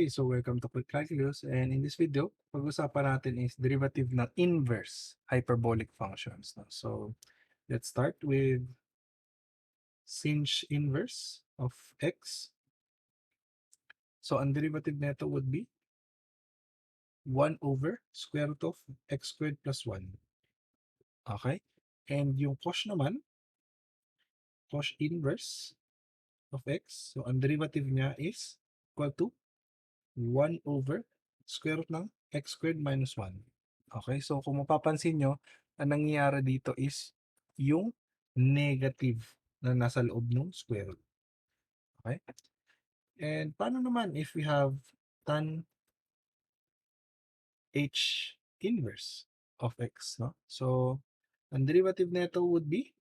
Okay, so welcome to Quick Calculus, and in this video, pag-usapan natin is derivative ng inverse hyperbolic functions. No? So let's start with sinh inverse of x. So ang derivative nito would be 1 over square root of x squared plus 1. Okay? And yung cos naman, cos inverse of x, so ang derivative niya is equal to 1 over square root ng x squared minus 1. Okay, so kung mapapansin nyo, ang nangyayari dito is yung negative na nasa loob ng square root. Okay? And paano naman if we have tan h inverse of x? No? So, ang derivative nito would be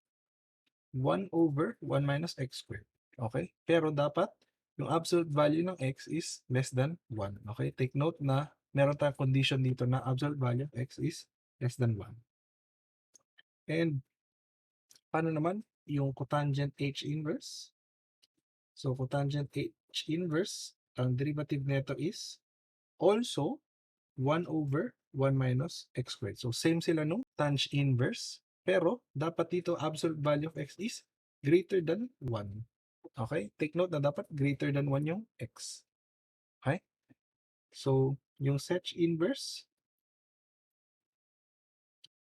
1 over 1 minus x squared. Okay? Pero dapat yung absolute value ng x is less than 1. Okay? Take note na meron tayong condition dito na absolute value of x is less than 1. And paano naman yung cotangent h inverse? So cotangent h inverse, ang derivative nito is also 1 over 1 minus x squared. So same sila nung tang inverse, pero dapat dito absolute value of x is greater than 1. Okay? Take note na dapat greater than 1 yung x. Okay? So, yung sech inverse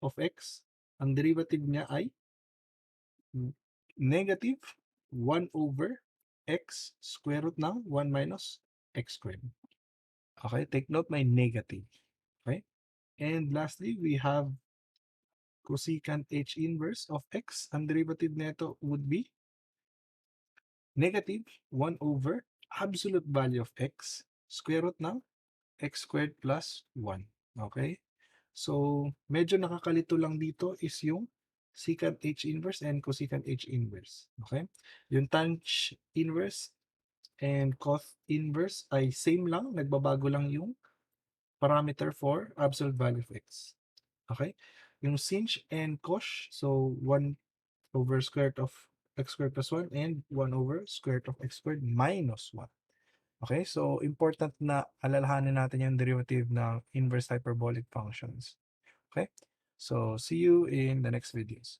of x, ang derivative niya ay negative 1 over x square root ng 1 minus x squared. Okay? Take note, may negative. Okay? And lastly, we have cosecant h inverse of x. Ang derivative nito would be negative 1 over absolute value of x square root ng x squared plus 1. Okay? So, medyo nakakalito lang dito is yung secant h inverse and cosecant h inverse. Okay? Yung tang inverse and cos inverse ay same lang, nagbabago lang yung parameter for absolute value of x. Okay? Yung sinh and cos, so 1 over square root of x squared plus 1 and 1 over square root of x squared minus 1. Okay? So, important na alalahanin natin yung derivative ng inverse hyperbolic functions. Okay? So, see you in the next videos.